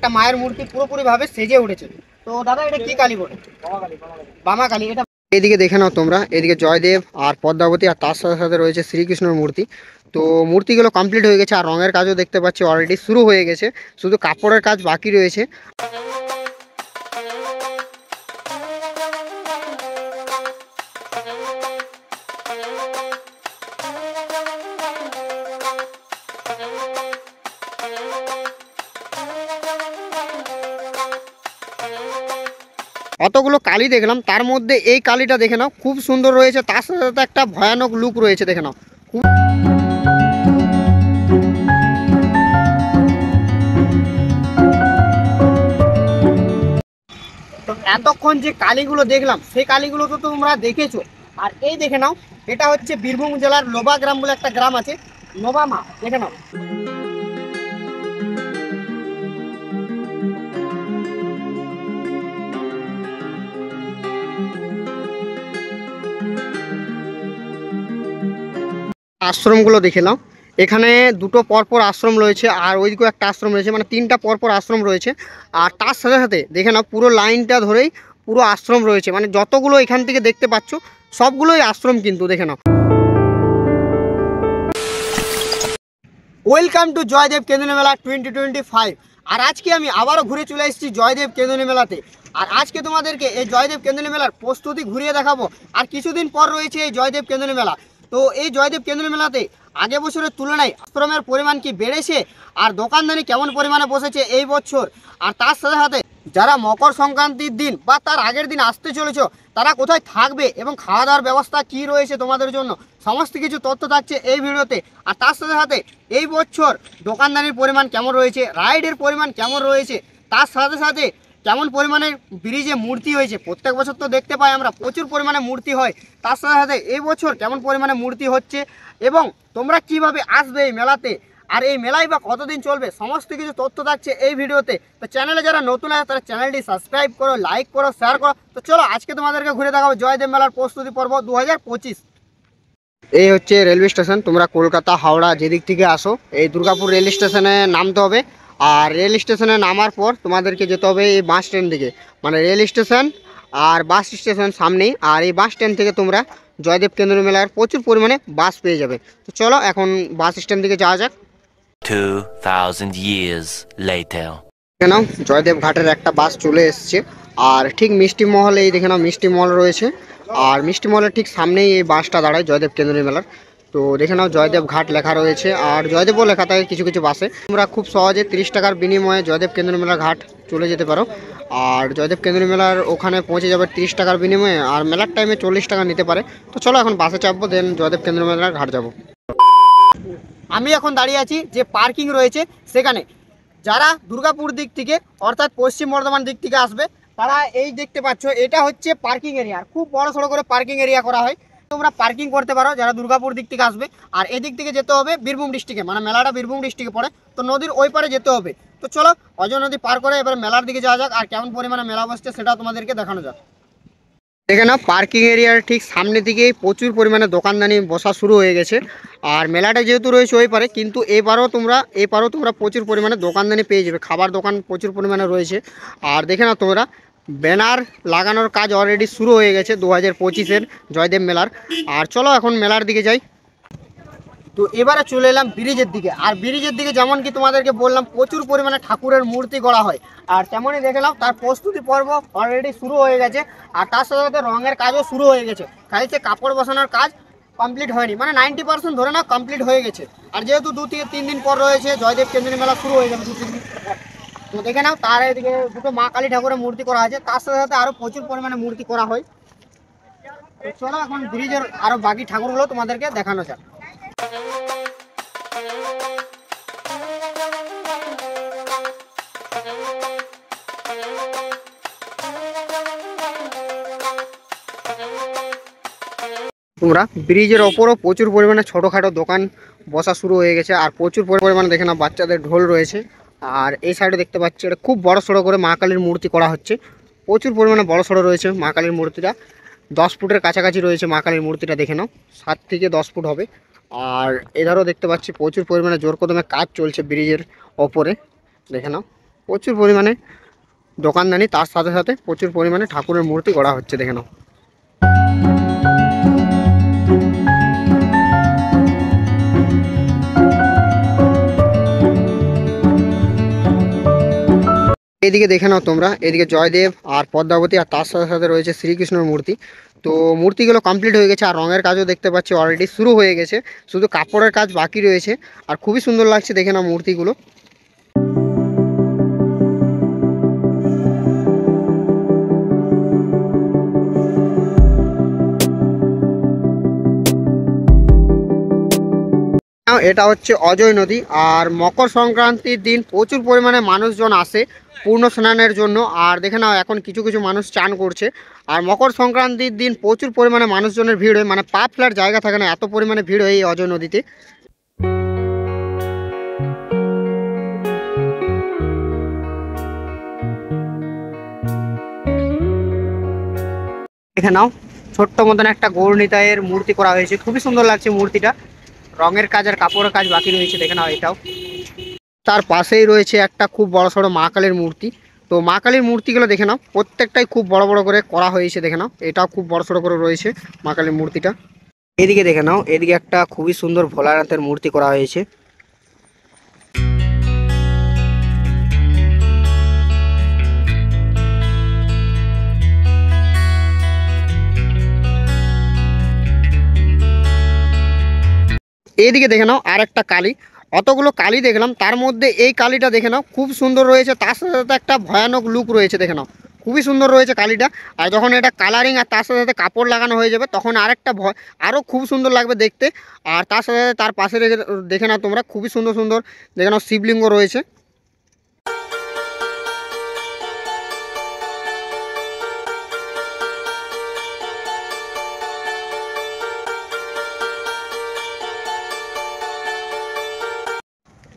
একটা মায়ের মূর্তি পুরোপুরি ভাবে সেজে উঠেছে। তো দাদা এটা কি কালী বলে? বামা কালী। এটা এদিকে দেখে নাও তোমরা, এদিকে জয়দেব আর পদ্মাবতী আর তার সাথে সাথে রয়েছে শ্রীকৃষ্ণের মূর্তি। তো মূর্তিগুলো কমপ্লিট হয়ে গেছে আর রঙের কাজও দেখতে পাচ্ছি অলরেডি শুরু হয়ে গেছে, শুধু কাপড়ের কাজ বাকি রয়েছে। অতগুলো কালি দেখলাম, তার মধ্যে এই কালিটা দেখে নাও খুব সুন্দর রয়েছে, তার সাথে সাথে একটা ভয়ানক লুক রয়েছে, দেখে নাও। তো এতক্ষণ যে কালীগুলো দেখলাম সেই কালীগুলো তো তোমরা দেখেছো। আর এই দেখে নাও, এটা হচ্ছে বীরভূম জেলার লোবা গ্রাম বলে একটা গ্রাম আছে, লোবা মা, দেখে নাও। আশ্রমগুলো দেখে নাও, এখানে দুটো পরপর আশ্রম রয়েছে আর ওইদিকেও একটা আশ্রম রয়েছে, মানে তিনটা পরপর আশ্রম রয়েছে। আর তার সাথে সাথে দেখে নাও পুরো লাইনটা ধরেই পুরো আশ্রম রয়েছে, মানে যতগুলো এখান থেকে দেখতে পাচ্ছ সবগুলোই আশ্রম কিন্তু, দেখে নাও। ওয়েলকাম টু জয়দেব কেঁদুনি মেলা 2025। আর আজকে আমি আবারও ঘুরে চলে এসেছি জয়দেব কেঁদুনি মেলাতে। আর আজকে তোমাদেরকে এই জয়দেব কেঁদুনি মেলার প্রস্তুতি ঘুরিয়ে দেখাবো। আর কিছুদিন পর রয়েছে এই জয়দেব কেঁদুনি মেলা। তো এই জয়দেব কেঁদুনি মেলাতে আগে বছরের তুলনায় আশ্রমের পরিমাণ কি বেড়েছে, আর দোকানদানি কেমন পরিমাণে বসেছে এই বছর, আর তার সাথে সাথে যারা মকর সংক্রান্তির দিন বা তার আগের দিন আসতে চলেছ তারা কোথায় থাকবে এবং খাওয়া দাওয়ার ব্যবস্থা কি রয়েছে তোমাদের জন্য, সমস্ত কিছু তথ্য থাকছে এই ভিডিওতে। আর তার সাথে সাথে এই বছর দোকানদানির পরিমাণ কেমন রয়েছে, রাইডের পরিমাণ কেমন রয়েছে, তার সাথে সাথে কেমন পরিমাণে ব্রিজে মূর্তি হয়েছে। প্রত্যেক বছর তো দেখতে পাই আমরা প্রচুর পরিমাণে মূর্তি হয়, তার সাথে সাথে এই বছর কেমন পরিমাণে মূর্তি হচ্ছে এবং তোমরা কিভাবে আসবে এই মেলাতে, আর এই মেলায় বা কতদিন চলবে, সমস্ত কিছু তথ্য থাকছে এই ভিডিওতে। তো চ্যানেলে যারা নতুন আছে তারা চ্যানেলটি সাবস্ক্রাইব করো, লাইক করো, শেয়ার করো। তো চলো আজকে তোমাদেরকে ঘুরে দেখাবো জয়দেব মেলার প্রস্তুতি পর্ব 2025। এই হচ্ছে রেলওয়ে স্টেশন, তোমরা কলকাতা হাওড়া যেদিক থেকে আসো এই দুর্গাপুর রেল স্টেশনে নামতে হবে। আর রেল স্টেশনে নামার পর তোমাদেরকে যেতে হবে এই বাস স্ট্যান্ড দিকে, মানে রেল স্টেশন আর বাস স্টেশন সামনেই। আর এই বাস স্ট্যান্ড থেকে তোমরা জয়দেব কেঁদুনি মেলার প্রচুর পরিমাণে বাস পেয়ে যাবে। তো চলো এখন বাস স্ট্যান্ড দিকে যাওয়া যাক। 2000 years later. দেখে নাও জয়দেব ঘাটের একটা বাস চলে এসছে, আর ঠিক মিষ্টি মহল, এই দেখে নাও মিষ্টি মহল রয়েছে, আর মিষ্টি মহলের ঠিক সামনেই এই বাসটা দাঁড়ায় জয়দেব কেঁদুনি মেলার। তো দেখে নাও জয়দেব ঘাট লেখা রয়েছে, আর জয়দেবও লেখা থাকে কিছু কিছু বাসে। তোমরা খুব সহজে 30 টাকার বিনিময়ে জয়দেব কেঁদুনি মেলার ঘাট চলে যেতে পারো। আর জয়দেব কেঁদুনি মেলার ওখানে পৌঁছে যাবে 30 টাকার বিনিময়ে, আর মেলার টাইমে 40 টাকা নিতে পারে। তো চলো এখন বাসে চাপবো, দেন জয়দেব কেঁদুনি মেলার ঘাট যাব। আমি এখন দাঁড়িয়ে আছি যে পার্কিং রয়েছে সেখানে। যারা দুর্গাপুর দিক থেকে অর্থাৎ পশ্চিম বর্ধমান দিক থেকে আসবে তারা এই দেখতে পাচ্ছ এটা হচ্ছে পার্কিং এরিয়া, খুব বড় সড়ো করে পার্কিং এরিয়া করা হয়। তোমরা পার্কিং করতে পারো যারা দুর্গাপুর দিক থেকে আসবে। আর এদিক থেকে যেতে হবে বীরভূম ডিস্ট্রিক্টে, মানে মেলাটা বীরভূম ডিস্ট্রিক্টে পড়ে, তো নদীর ওই পারে যেতে হবে। তো চলো অজয় নদী পার করে এবার মেলার দিকে যাওয়া যাক, আর কেমন পরিমাণে মেলা বসছে সেটাও তোমাদেরকে দেখানো যাক। দেখে নাও পার্কিং এরিয়ার ঠিক সামনে দিকেই প্রচুর পরিমাণে দোকানদানি বসা শুরু হয়ে গেছে। আর মেলাটা যেহেতু রয়েছে ওই পারে, কিন্তু এবারও তোমরা প্রচুর পরিমাণে দোকানদানি পেয়ে যাবে, খাবার দোকান প্রচুর পরিমাণে রয়েছে। আর দেখে নাও তোমরা ব্যানার লাগানোর কাজ অলরেডি শুরু হয়ে গেছে 2025-এর জয়দেব মেলার। আর চলো এখন মেলার দিকে যাই। তো এবারে চলে এলাম ব্রিজের দিকে। আর ব্রিজের দিকে যেমন কি তোমাদেরকে বললাম প্রচুর পরিমাণে ঠাকুরের মূর্তি গড়া হয়, আর তেমনই দেখলাম তার প্রস্তুতি পর্ব অলরেডি শুরু হয়ে গেছে। আর তার সাথে সাথে রঙের কাজও শুরু হয়ে গেছে, খালি সে কাপড় বসানোর কাজ কমপ্লিট হয়নি, মানে 90% ধরে নাও কমপ্লিট হয়ে গেছে। আর যেহেতু 2 থেকে 3 দিন পর রয়েছে জয়দেব কেঁদুনি মেলা শুরু হয়ে যাবে 2-3 দিন পর। তো দেখে নাও তার এদিকে দুটো মা কালী ঠাকুরের মূর্তি করা আছে, তার সাথে সাথে আরও প্রচুর পরিমাণে মূর্তি করা হয়। তো চলো এখন ব্রিজের আরও বাকি ঠাকুরগুলো তোমাদেরকে দেখানো যাক। তোমরা ব্রিজের ওপরও প্রচুর পরিমাণে ছোটোখাটো দোকান বসা শুরু হয়ে গেছে, আর প্রচুর পরিমাণে দেখে না বাচ্চাদের ঢোল রয়েছে। আর এই সাইডে দেখতে পাচ্ছি এটা খুব বড় সড়ো করে মা কালীর মূর্তি করা হচ্ছে, প্রচুর পরিমাণে বড় সড়ো রয়েছে মা কালীর মূর্তিটা, 10 ফুটের কাছাকাছি রয়েছে মা কালীর মূর্তিটা, দেখে নাও 7 থেকে 10 ফুট হবে। আর এধারও দেখতে পাচ্ছি প্রচুর পরিমাণে জোর কদমে কাজ চলছে ব্রিজের ওপরে, দেখে নাও প্রচুর পরিমাণে দোকানদানি, তার সাথে সাথে প্রচুর পরিমাণে ঠাকুরের মূর্তি গড়া হচ্ছে দেখে নাও। এদিকে দেখে নাও তোমরা, এদিকে জয়দেব আর পদ্মাবতী, আর তার সাথে সাথে রয়েছে শ্রীকৃষ্ণের মূর্তি। তো মূর্তিগুলো কমপ্লিট হয়ে গেছে, আর রঙের কাজও দেখতে পাচ্ছি অলরেডি শুরু হয়ে গেছে, শুধু কাপড়ের কাজ বাকি রয়েছে। আর খুবই সুন্দর লাগছে দেখে নাও মূর্তিগুলো। এটা হচ্ছে অজয় নদী, আর মকর সংক্রান্তির দিন প্রচুর পরিমাণে মানুষজন আসে পূর্ণ স্নানের জন্য। আর দেখে নাও এখন কিছু কিছু মানুষ চান করছে। আর মকর সংক্রান্তির দিন প্রচুর পরিমাণে মানুষজনের ভিড় হয়, মানে পা ফেলার জায়গা থাকে না, এত পরিমাণে ভিড় হয় এই অজয় নদীতে। দেখে নাও ছোট্ট মতন একটা গৌর নিতাইয়ের মূর্তি করা হয়েছে, খুবই সুন্দর লাগছে মূর্তিটা। রঙের কাজ আর কাপড়ের কাজ বাকি রয়েছে দেখে নাও এটাও। তার পাশেই রয়েছে একটা খুব বড় সড়ো মা কালীর মূর্তি। তো মা কালীর মূর্তিগুলো দেখে নাও প্রত্যেকটাই খুব বড় বড় করে করা হয়েছে দেখে নাও, এটাও খুব বড় সড়ো করে রয়েছে মা কালীর মূর্তিটা। এদিকে দেখে নাও, এদিকে একটা খুবই সুন্দর ভোলানাথের মূর্তি করা হয়েছে। এইদিকে দেখে নাও আর একটা কালী। অতগুলো কালী দেখলাম, তার মধ্যে এই কালীটা দেখে নাও খুব সুন্দর রয়েছে, তার সাথে সাথে একটা ভয়ানক লুক রয়েছে দেখে নাও, খুবই সুন্দর রয়েছে কালীটা। আর যখন এটা কালারিং আর তার সাথে সাথে কাপড় লাগানো হয়ে যাবে তখন আরেকটা আরও খুব সুন্দর লাগবে দেখতে। আর তার সাথে সাথে তার পাশে দেখে নাও তোমরা খুবই সুন্দর সুন্দর দেখে নাও শিবলিঙ্গ রয়েছে।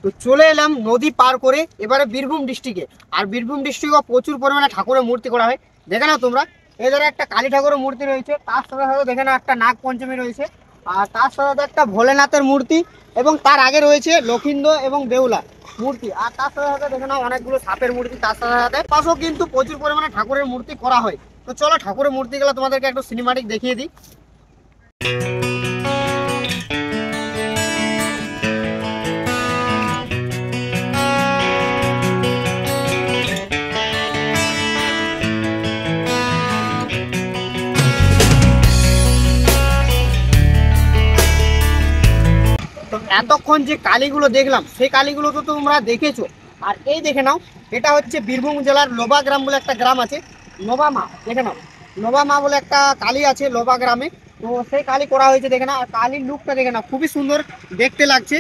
তো চলে এলাম নদী পার করে এবারে বীরভূম ডিস্ট্রিক্টে। আর বীরভূম ডিস্ট্রিক্টে প্রচুর পরিমাণে ঠাকুরের মূর্তি করা হয় দেখে নাও তোমরা। এই ধরে একটা কালী ঠাকুরের মূর্তি রয়েছে, তার সাথে সাথে দেখে নাও একটা নাগ পঞ্চমী রয়েছে, আর তার সাথে সাথে একটা ভোলেনাথের মূর্তি, এবং তার আগে রয়েছে লক্ষিন্দর এবং বেউলা মূর্তি। আর তার সাথে সাথে দেখে নাও অনেকগুলো সাপের মূর্তি, তার সাথে সাথে পাশেও কিন্তু প্রচুর পরিমাণে ঠাকুরের মূর্তি করা হয়। তো চলো ঠাকুরের মূর্তিগুলো তোমাদেরকে একটু সিনেমাটিক দেখিয়ে দিই। এতক্ষণ যে কালীগুলো দেখলাম সেই কালীগুলো তো তোমরা দেখেছো। আর এই দেখে নাও, এটা হচ্ছে বীরভূম জেলার লোবা গ্রাম বলে একটা গ্রাম আছে, লোবা মা দেখে নাও, লোবা মা বলে একটা কালী আছে লোবা গ্রামে। তো সেই কালী করা হয়েছে দেখে নাও, আর কালীর লুকটা দেখে নাও খুবই সুন্দর দেখতে লাগছে,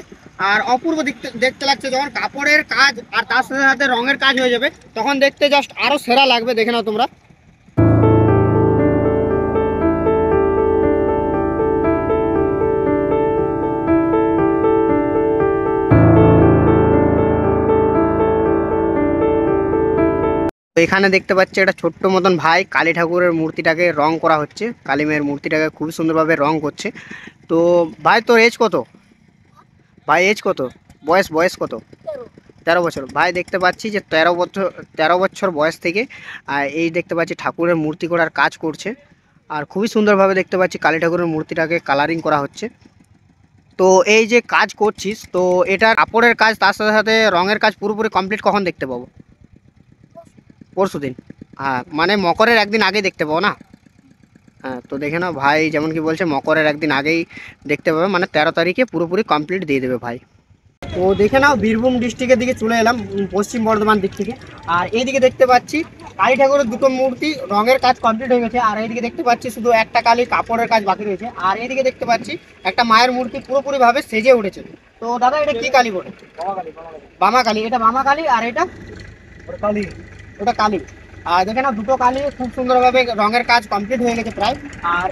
আর অপূর্ব দেখতে লাগছে। যখন কাপড়ের কাজ আর তার সাথে সাথে রঙের কাজ হয়ে যাবে তখন দেখতে জাস্ট আরও সেরা লাগবে দেখে নাও তোমরা। তো এখানে দেখতে পাচ্ছি একটা ছোট্ট মতন ভাই কালী ঠাকুরের মূর্তিটাকে রং করা হচ্ছে, কালী মেয়ের মূর্তিটাকে খুবই সুন্দরভাবে রং করছে। তো ভাই তোর এজ কত? ভাই এজ কত? বয়স বয়স কত? 13 বছর। ভাই দেখতে পাচ্ছি যে 13 বছর বয়স থেকে এই দেখতে পাচ্ছি ঠাকুরের মূর্তি করার কাজ করছে। আর খুবই সুন্দরভাবে দেখতে পাচ্ছি কালী ঠাকুরের মূর্তিটাকে কালারিং করা হচ্ছে। তো এই যে কাজ করছিস, তো এটা কাপড়ের কাজ তার সাথে সাথে রঙের কাজ পুরোপুরি কমপ্লিট কখন দেখতে পাবো? পরশুদিন। হ্যাঁ, মানে মকরের একদিন আগে দেখতে পাবো না? হ্যাঁ, তো দেখে নাও ভাই যেমন কি বলছে মকরের একদিন আগেই দেখতে পাবে, মানে 13 তারিখে পুরোপুরি কমপ্লিট দিয়ে দেবে ভাই। তো দেখে নাও বীরভূম ডিস্ট্রিক্টের দিকে চলে এলাম, পশ্চিম বর্ধমান দিক থেকে। আর এইদিকে দেখতে পাচ্ছি কালী ঠাকুরের দুটো মূর্তি রঙের কাজ কমপ্লিট হয়ে গেছে, আর এইদিকে দেখতে পাচ্ছি শুধু একটা কালী কাপড়ের কাজ বাকি রয়েছে। আর এইদিকে দেখতে পাচ্ছি একটা মায়ের মূর্তি পুরোপুরিভাবে সেজে উঠেছে। তো দাদা এটা কি কালী বলে? বামা কালী। এটা বামা কালী, আর এটা কালী, ওটা কালী। আর দেখে না দুটো কালী খুব সুন্দরভাবে রঙের কাজ কমপ্লিট হয়ে গেছে প্রায়। আর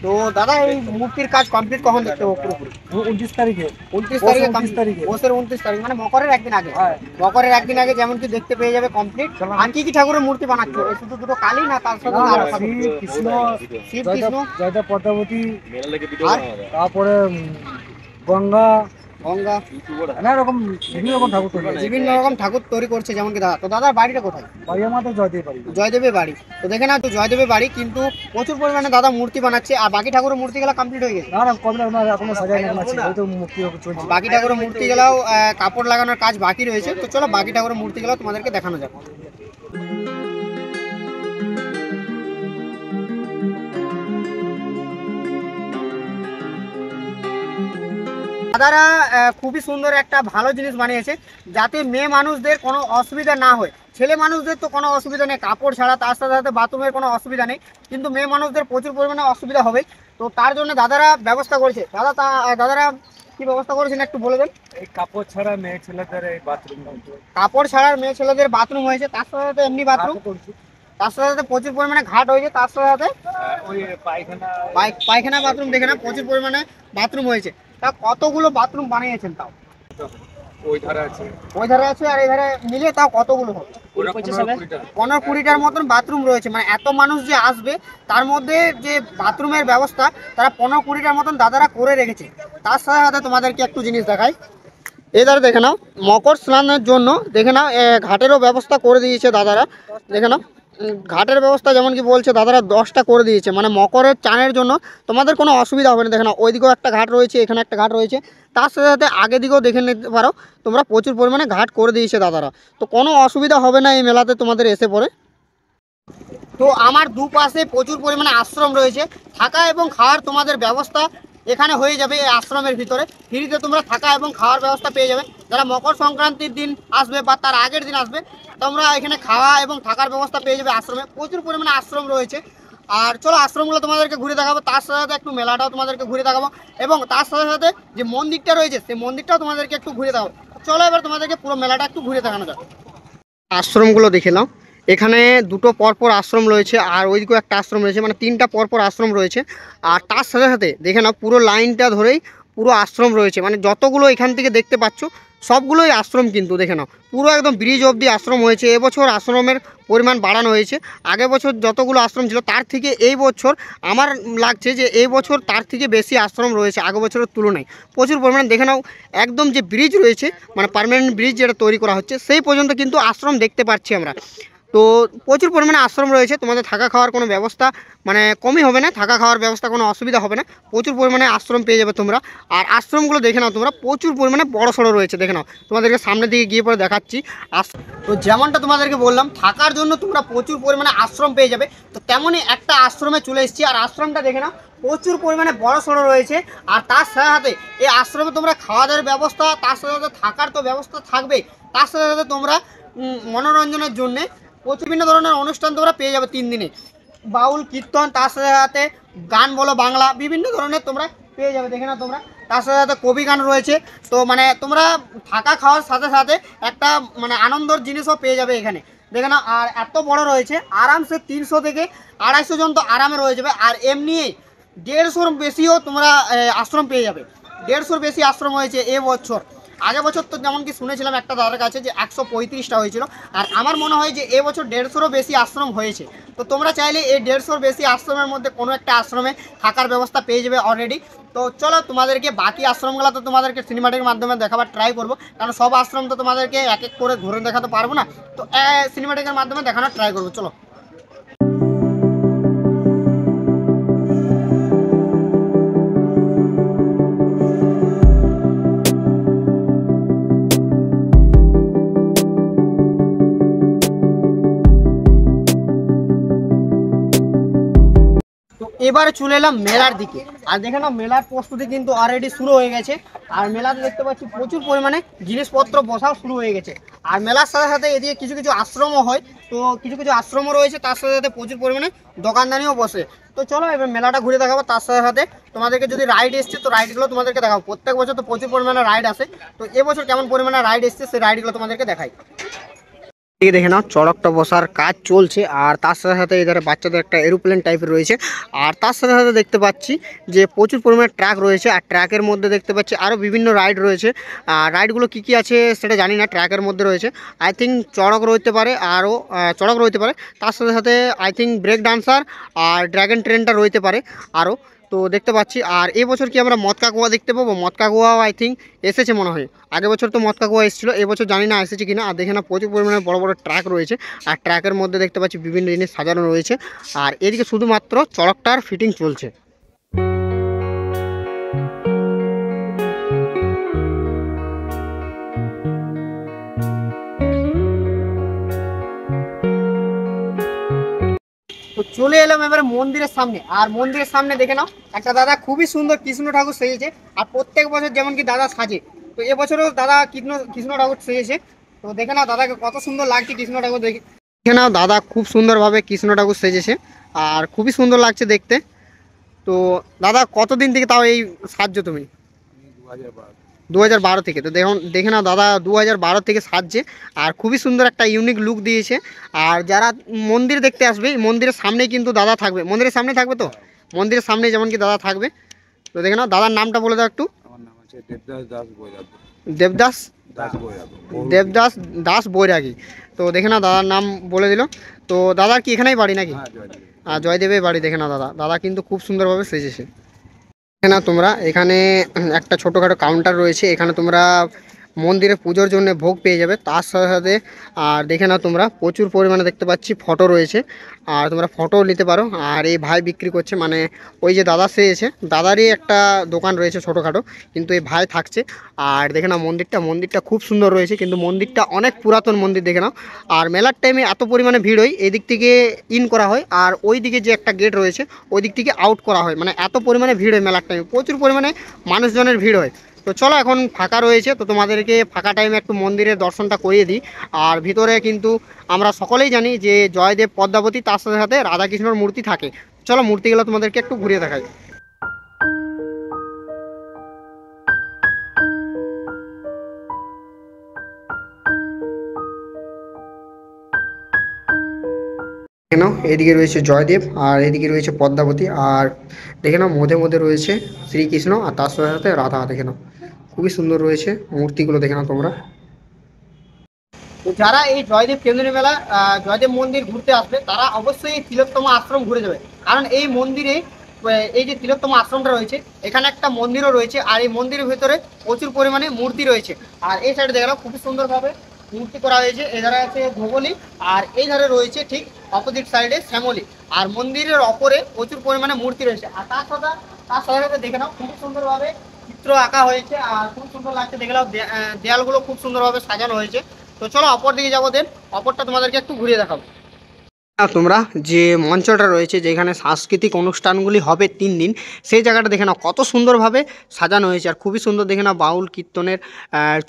তো দাদা এই মূর্তির কাজ কমপ্লিট কখন দেখতে পাবো? পুরোপুরি 29 তারিখে। 29 তারিখে? বছরের 29 তারিখ, মানে মকরের একদিন আগে। মকরের একদিন আগে যেমন কি দেখতে পেয়ে যাবে কমপ্লিট। আর কি কি ঠাকুরের মূর্তি বানাচ্ছে? শুধু দুটো কালী না তার সাথে আরো কৃষ্ণ, জয়দেব পদ্মাবতী, আর তারপরে গঙ্গা, গঙ্গা, নানা রকম বিভিন্ন রকম ঠাকুর তৈরি হয়। বিভিন্ন রকম ঠাকুর তৈরি করছে যেমন কি দাদা। তো দাদার বাড়িটা কোথায়? বাড়ি আমাদের জয়দেব বাড়ি। জয়দেবের বাড়ি। তো দেখে না, তো জয়দেবের বাড়ি কিন্তু প্রচুর পরিমাণে দাদা মূর্তি বানাচ্ছে, আর বাকি ঠাকুরের মূর্তিগুলো কমপ্লিট হয়ে গেছে। না না কবে না এখনো সাজাই না আছে, ওই তো মুক্তি চলছে। বাকি ঠাকুরের মূর্তিগুলাও কাপড় লাগানোর কাজ বাকি রয়েছে। তো চলো বাকি ঠাকুরের মূর্তিগুলো তোমাদেরকে দেখানো যাক। দাদারা খুবই সুন্দর একটা ভালো জিনিস বানিয়েছে, যাতে মেয়ে মানুষদের কোনো অসুবিধা না হয়। ছেলে মানুষদের তো কোনো অসুবিধা নেই কাপড় ছাড়া, তার সাথে সাথে বাথরুমের কোনো অসুবিধা নেই, কিন্তু মেয়ে মানুষদের প্রচুর পরিমাণে অসুবিধা হবে। তো তার জন্য দাদারা ব্যবস্থা করেছে। দাদারা কি ব্যবস্থা করেছেন একটু বলে দেন। এই কাপড় ছাড়া মেয়ে ছেলেদের এই বাথরুম, কাপড় ছাড়া মেয়ে ছেলেদের বাথরুম হয়েছে, তার সাথে সাথে এমনি বাথরুম, তার সাথে সাথে প্রচুর পরিমাণে ঘাট হয়েছে, তার সাথে সাথে ওই পায়খানা পায়খানা বাথরুম দেখে না প্রচুর পরিমাণে বাথরুম হয়েছে। তা কতগুলো বাথরুম বানিয়েছেন তাও? ওই ধারে আছে, ওই ধারে আছে আর এই ধারে মিলে তাও কতগুলো হবে? 15-20টার মতন বাথরুম রয়েছে। মানে এত মানুষ যে আসবে তার মধ্যে যে বাথরুমের ব্যবস্থা তারা 15-20টার মতন দাদারা করে রেখেছে। তার সাথে সাথে তোমাদেরকে একটু জিনিস দেখাই। এই ধারে দেখে নাও, মকর স্নানের জন্য দেখে নাও ঘাটেরও ব্যবস্থা করে দিয়েছে দাদারা। দেখে নাও ঘাটের ব্যবস্থা যেমন কি বলছে দাদারা 10টা করে দিয়েছে, মানে মকরের চানের জন্য তোমাদের কোনো অসুবিধা হবে না। দেখে নাও ওইদিকেও একটা ঘাট রয়েছে, এখানে একটা ঘাট রয়েছে, তার সাথে সাথে আগে দিকেও দেখে নিতে পারো তোমরা, প্রচুর পরিমাণে ঘাট করে দিয়েছে দাদারা। তো কোনো অসুবিধা হবে না এই মেলাতে তোমাদের এসে পড়ে। তো আমার দুপাশে প্রচুর পরিমাণে আশ্রম রয়েছে, থাকা এবং খাওয়ার তোমাদের ব্যবস্থা এখানে হয়ে যাবে। এই আশ্রমের ভিতরে ফ্রিতে তোমরা থাকা এবং খাওয়ার ব্যবস্থা পেয়ে যাবে। যারা মকর সংক্রান্তির দিন আসবে বা তার আগের দিন আসবে, তোমরা এখানে খাওয়া এবং থাকার ব্যবস্থা পেয়ে যাবে আশ্রমে। প্রচুর পরিমাণে আশ্রম রয়েছে। আর চলো আশ্রমগুলো তোমাদেরকে ঘুরে দেখাবো, তার সাথে সাথে একটু মেলাটাও তোমাদেরকে ঘুরে দেখাবো, এবং তার সাথে সাথে যে মন্দিরটা রয়েছে সেই মন্দিরটাও তোমাদেরকে একটু ঘুরে দেখাবো। চলো এবার তোমাদেরকে পুরো মেলাটা একটু ঘুরে দেখানো যাবে। আশ্রমগুলো দেখে নাও, এখানে দুটো পরপর আশ্রম রয়েছে, আর ওইদিকেও একটা আশ্রম রয়েছে, মানে 3টা পরপর আশ্রম রয়েছে। আর তার সাথে সাথে দেখে নাও পুরো লাইনটা ধরেই পুরো আশ্রম রয়েছে, মানে যতগুলো এখান থেকে দেখতে পাচ্ছ সবগুলোই আশ্রম। কিন্তু দেখে নাও পুরো একদম ব্রিজ অবধি আশ্রম হয়েছে। এবছর আশ্রমের পরিমাণ বাড়ানো হয়েছে। আগের বছর যতগুলো আশ্রম ছিল তার থেকে এই বছর আমার লাগছে যে এই বছর তার থেকে বেশি আশ্রম রয়েছে আগের বছরের তুলনায়। প্রচুর পরিমাণে দেখে নাও একদম যে ব্রিজ রয়েছে, মানে পার্মানেন্ট ব্রিজ যেটা তৈরি করা হচ্ছে, সেই পর্যন্ত কিন্তু আশ্রম দেখতে পাচ্ছি আমরা। তো প্রচুর পরিমাণে আশ্রম রয়েছে, তোমাদের থাকা খাওয়ার কোনো ব্যবস্থা মানে কমই হবে না, থাকা খাওয়ার ব্যবস্থা কোনো অসুবিধা হবে না। প্রচুর পরিমাণে আশ্রম পেয়ে যাবে তোমরা। আর আশ্রমগুলো দেখে নাও তোমরা, প্রচুর পরিমাণে বড় সড়ো রয়েছে। দেখে নাও তোমাদেরকে সামনের দিকে গিয়ে পরে দেখাচ্ছি। তো যেমনটা তোমাদেরকে বললাম থাকার জন্য তোমরা প্রচুর পরিমাণে আশ্রম পেয়ে যাবে। তো তেমনই একটা আশ্রমে চলে এসেছি, আর আশ্রমটা দেখে নাও প্রচুর পরিমাণে বড় সড়ো রয়েছে। আর তার সাথে সাথে এই আশ্রমে তোমরা খাওয়া দাওয়ার ব্যবস্থা, তার সাথে সাথে থাকার তো ব্যবস্থা থাকবে, তার সাথে সাথে তোমরা মনোরঞ্জনের জন্যে বিভিন্ন ধরনের অনুষ্ঠান তোমরা পেয়ে যাবে 3 দিনে। বাউল কীর্তন, তার সাথে সাথে গান বলো বাংলা, বিভিন্ন ধরনের তোমরা পেয়ে যাবে। দেখে না তোমরা তার সাথে সাথে কবি গান রয়েছে। তো মানে তোমরা থাকা খাওয়ার সাথে সাথে একটা মানে আনন্দর জিনিসও পেয়ে যাবে এখানে। দেখে না আর এত বড় রয়েছে, আরামসে 300 থেকে 250 জন তো আরামে রয়ে যাবে। আর এমনি 150-র বেশিও তোমরা আশ্রম পেয়ে যাবে। 150-র বেশি আশ্রম হয়েছে এবছর। আগের বছর তো যেমন কি শুনেছিলাম একটা দাদার কাছে যে 135টা হয়েছিল, আর আমার মনে হয় যে এবছর 150-রও বেশি আশ্রম হয়েছে। তো তোমরা চাইলে এই 150-র বেশি আশ্রমের মধ্যে কোনো একটা আশ্রমে থাকার ব্যবস্থা পেয়ে যাবে অলরেডি। তো চলো তোমাদেরকে বাকি আশ্রমগুলো তো তোমাদেরকে সিনেমাটির মাধ্যমে দেখাবার ট্রাই করবো, কারণ সব আশ্রম তো তোমাদেরকে এক এক করে ঘুরে দেখাতে পারবো না। তো সিনেমাটিকের মাধ্যমে দেখানোর ট্রাই করবো, চলো। এবারে চলে এলাম মেলার দিকে, আর দেখে নাও মেলার প্রস্তুতি কিন্তু অলরেডি শুরু হয়ে গেছে। আর মেলাতে দেখতে পাচ্ছি প্রচুর পরিমাণে জিনিসপত্র বসাও শুরু হয়ে গেছে। আর মেলার সাথে সাথে এদিকে কিছু কিছু আশ্রমও হয়, তো কিছু কিছু আশ্রমও রয়েছে, তার সাথে সাথে প্রচুর পরিমাণে দোকানদানিও বসে। তো চলো এবার মেলাটা ঘুরে দেখাবো, তার সাথে সাথে তোমাদেরকে যদি রাইড এসছে তো রাইডগুলো তোমাদেরকে দেখাবো। প্রত্যেক বছর তো প্রচুর পরিমাণে রাইড আসে, তো এবছর কেমন পরিমাণে রাইড এসছে সেই রাইডগুলো তোমাদেরকে দেখাই। দেখে নাও চড়কটা বসার কাজ চলছে, আর তার সাথে সাথে এধারে বাচ্চাদের একটা এরোপ্লেন টাইপের রয়েছে। আর তার সাথে সাথে দেখতে পাচ্ছি যে প্রচুর পরিমাণে ট্র্যাক রয়েছে, আর ট্র্যাকের মধ্যে দেখতে পাচ্ছি আরও বিভিন্ন রাইড রয়েছে। আর রাইডগুলো কী কী আছে সেটা জানি না, ট্র্যাকের মধ্যে রয়েছে আই থিঙ্ক চড়ক রইতে পারে, আরও চড়ক রইতে পারে, তার সাথে সাথে আই থিঙ্ক ব্রেক ডান্সার আর ড্র্যাগন ট্রেনটা রইতে পারে আরও। তো দেখতে পাচ্ছি। আর এই বছর কি আমরা মদকা কুয়া দেখতে পাবো? মদকা কুয়াও আই থিঙ্ক এসেছে মনে হয়। আগের বছর তো মদকা কুয়া এসেছিলো, এবছর জানি না এসেছে কিনা। আর দেখে না প্রচুর পরিমাণে বড় বড় ট্রাক রয়েছে, আর ট্রাকের মধ্যে দেখতে পাচ্ছি বিভিন্ন জিনিস সাজানো রয়েছে। আর এদিকে শুধুমাত্র চড়কটার ফিটিং চলছে। তো চলে এলাম এবারে মন্দিরের সামনে। আর মন্দিরের সামনে দেখে নাও একটা দাদা খুবই সুন্দর কৃষ্ণ ঠাকুর সেজেছে। আর প্রত্যেক বছর যেমন কি দাদা সাজে, তো এবছরও দাদা কৃষ্ণ ঠাকুর সেজেছে। তো দেখে নাও দাদাকে কত সুন্দর লাগছে কৃষ্ণ ঠাকুর দেখে নাও। দাদা খুব সুন্দরভাবে কৃষ্ণ ঠাকুর সেজেছে আর খুবই সুন্দর লাগছে দেখতে। তো দাদা কতদিন থেকে তাও এই সাজছো তুমি? 2012 থেকে। তো দেখুন দেখে নাও দাদা 2012 থেকে সাজছে আর খুবই সুন্দর একটা ইউনিক লুক দিয়েছে। আর যারা মন্দির দেখতে আসবে মন্দিরের সামনেই কিন্তু দাদা থাকবে, মন্দিরের সামনে থাকবে। তো মন্দিরের সামনে যেমন কি দাদা থাকবে। তো দেখে নাও দাদার নামটা বলে দাও একটু। আমার নাম হচ্ছে দেবদাস দাস বৈরাগ্য। দেবদাস দাস বৈরাগ্য। দেবদাস দাস বৈরাগী। তো দেখে নাও দাদার নাম বলে দিল। তো দাদার কি এখানেই বাড়ি নাকি? হ্যাঁ, জয়দেব। আর জয়দেবের বাড়ি। দেখে নাও দাদা কিন্তু খুব সুন্দরভাবে সেজেছে। দেখে নাও তোমরা এখানে একটা ছোটোখাটো কাউন্টার রয়েছে, এখানে তোমরা মন্দিরে পুজোর জন্য ভোগ পেয়ে যাবে। তার সাথে সাথে আর দেখে নাও তোমরা প্রচুর পরিমাণে দেখতে পাচ্ছি ফটো রয়েছে, আর তোমরা ফটোও নিতে পারো। আর এই ভাই বিক্রি করছে, মানে ওই যে দাদা সেজেছে দাদারই একটা দোকান রয়েছে ছোটোখাটো, কিন্তু এই ভাই থাকছে। আর দেখে নাও মন্দিরটা খুব সুন্দর রয়েছে, কিন্তু মন্দিরটা অনেক পুরাতন মন্দির দেখে নাও। আর মেলার টাইমে এত পরিমাণে ভিড় হয়, এই দিক থেকে ইন করা হয় আর ওই দিকে যে একটা গেট রয়েছে ওই দিক থেকে আউট করা হয়। মানে এত পরিমাণে ভিড় হয় মেলার টাইমে, প্রচুর পরিমাণে মানুষজনের ভিড় হয়। তো চলো এখন ফাঁকা রয়েছে, তো তোমাদেরকে ফাঁকা টাইমে একটু মন্দিরের দর্শনটা করিয়ে দিই। আর ভিতরে কিন্তু আমরা সকলেই জানি যে জয়দেব পদ্মাবতী, তার সাথে সাথে রাধাকৃষ্ণর মূর্তি থাকে। চলো মূর্তিগুলো তোমাদেরকে একটু ঘুরিয়ে দেখাই। দেখে নাও এদিকে রয়েছে জয়দেব আর এদিকে রয়েছে পদ্মাবতী। আর দেখে নাও মধ্যে মধ্যে রয়েছে শ্রীকৃষ্ণ আর তার সাথে সাথে রাধা। দেখে নাও খুবই সুন্দর রয়েছে মূর্তিগুলো, দেখে নাও তোমরা। তো যারা এই জয়দেব কেন্দ্রীয় মেলা জয়দেব মন্দির ঘুরতে আসবে তারা অবশ্যই এই তিলোত্তমা আশ্রম ঘুরে যাবে। কারণ এই মন্দিরে এই যে তিলোত্তমা আশ্রমটা রয়েছে এখানে একটা মন্দিরও রয়েছে, আর এই মন্দিরের ভিতরে প্রচুর পরিমাণে মূর্তি রয়েছে। আর এই সাইডে দেখলাম খুবই সুন্দরভাবে মূর্তি করা হয়েছে। এধারে আছে ভৌগোলিক আর এই ধারে রয়েছে ঠিক অপোজিট সাইডে শ্যামলী। আর মন্দিরের অপরে প্রচুর পরিমাণে মূর্তি রয়েছে। আর তার সাথে সাথে দেখে নাও খুবই সুন্দরভাবে চিত্র আঁকা হয়েছে আর খুব সুন্দর লাগছে। দেখে নাও দেয়ালগুলো খুব সুন্দরভাবে সাজানো হয়েছে। তো চলো অপর দিকে যাবো, দেন অপরটা তোমাদেরকে একটু ঘুরিয়ে দেখাবো। তোমরা যে মঞ্চটা রয়েছে যেখানে সাংস্কৃতিক অনুষ্ঠানগুলি হবে 3 দিন, সেই জায়গাটা দেখে নাও কত সুন্দরভাবে সাজানো হয়েছে। আর খুবই সুন্দর দেখে নাও বাউল কীর্তনের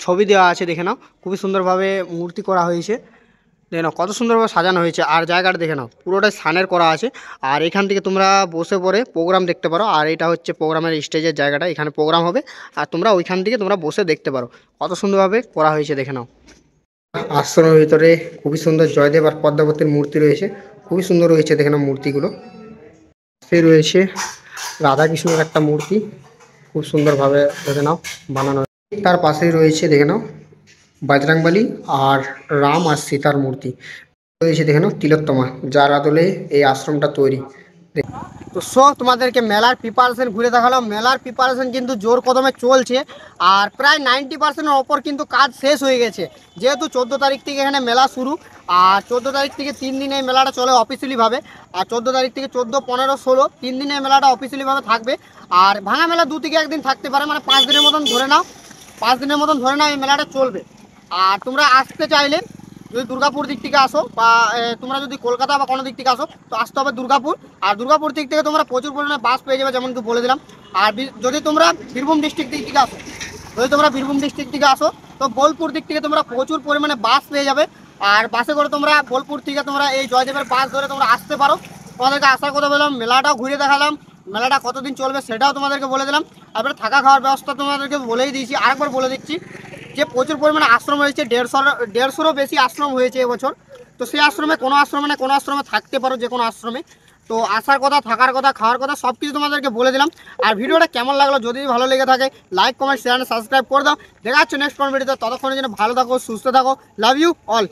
ছবি দেওয়া আছে। দেখে নাও খুবই সুন্দরভাবে মূর্তি করা হয়েছে, দেখে নাও কত সুন্দরভাবে সাজানো হয়েছে। আর জায়গাটা দেখে নাও পুরোটাই সানের করা আছে। আর এখান থেকে তোমরা বসে পড়ে প্রোগ্রাম দেখতে পারো। আর এটা হচ্ছে প্রোগ্রামের স্টেজের জায়গাটা, এখানে প্রোগ্রাম হবে আর তোমরা ওইখান থেকে তোমরা বসে দেখতে পারো। কত সুন্দরভাবে করা হয়েছে দেখে নাও। আশ্রমের ভিতরে খুবই সুন্দর জয়দেব আর পদ্মাবতীর মূর্তি রয়েছে, খুবই সুন্দর রয়েছে দেখে নাও মূর্তিগুলো। সে রয়েছে রাধাকৃষ্ণের একটা মূর্তি, খুব সুন্দরভাবে দেখে নাও বানানো। তার পাশেই রয়েছে দেখে নাও বজরংবলী আর রাম আর সীতার মূর্তি রয়েছে। দেখে নাও তিলোত্তমা, যার আদলে এই আশ্রমটা তৈরি। তো তোমাদেরকে মেলার প্রিপারেশন ঘুরে দেখালাম। মেলার প্রিপারেশন কিন্তু জোর কদমে চলছে আর প্রায় 90%-এর ওপর কিন্তু কাজ শেষ হয়ে গেছে। যেহেতু 14 তারিখ থেকে এখানে মেলা শুরু, আর 14 তারিখ থেকে 3 দিন এই মেলাটা চলে অফিসিয়ালিভাবে। আর 14 তারিখ থেকে 14, 15, 16 3 দিন এই মেলাটা অফিসিয়ালিভাবে থাকবে। আর ভাঙা মেলা 2 থেকে 1 দিন থাকতে পারে, মানে 5 দিনের মতন ধরে নাও, 5 দিনের মতন ধরে নাও এই মেলাটা চলবে। আর তোমরা আসতে চাইলে যদি দুর্গাপুর দিক থেকে আসো বা তোমরা যদি কলকাতা বা কোনো দিক থেকে আসো তো আসতে হবে দুর্গাপুর। আর দুর্গাপুর দিক থেকে তোমরা প্রচুর পরিমাণে বাস পেয়ে যাবে, যেমন কি বলে দিলাম। আর যদি তোমরা বীরভূম ডিস্ট্রিক্ট দিক থেকে আসো, তো বোলপুর দিক থেকে তোমরা প্রচুর পরিমাণে বাস পেয়ে যাবে। আর বাসে করে তোমরা বোলপুর থেকে তোমরা এই জয়দেবের বাস ধরে তোমরা আসতে পারো। তোমাদেরকে আসার কথা বললাম, মেলাটাও ঘুরে দেখালাম, মেলাটা কতদিন চলবে সেটাও তোমাদেরকে বলে দিলাম। তারপরে থাকা খাওয়ার ব্যবস্থা তোমাদেরকে বলেই দিয়েছি, আরেকবার বলে দিচ্ছি যে প্রচুর পরিমাণে আশ্রম হয়েছে, 150-150-ও বেশি আশ্রম হয়েছে এবছর। তো সেই আশ্রমে কোনো আশ্রমে থাকতে পারো, যে কোনো আশ্রমে। তো আসার কথা, থাকার কথা, খাওয়ার কথা সব কিছু তোমাদেরকে বলে দিলাম। আর ভিডিওটা কেমন লাগলো, যদি ভালো লেগে থাকে লাইক, কমেন্ট, শেয়ার, সাবস্ক্রাইব করে দাও। দেখা হচ্ছে নেক্সট কোন ভিডিওতে। ততক্ষণের জন্য ভালো থাকো, সুস্থ থাকো। Love you all.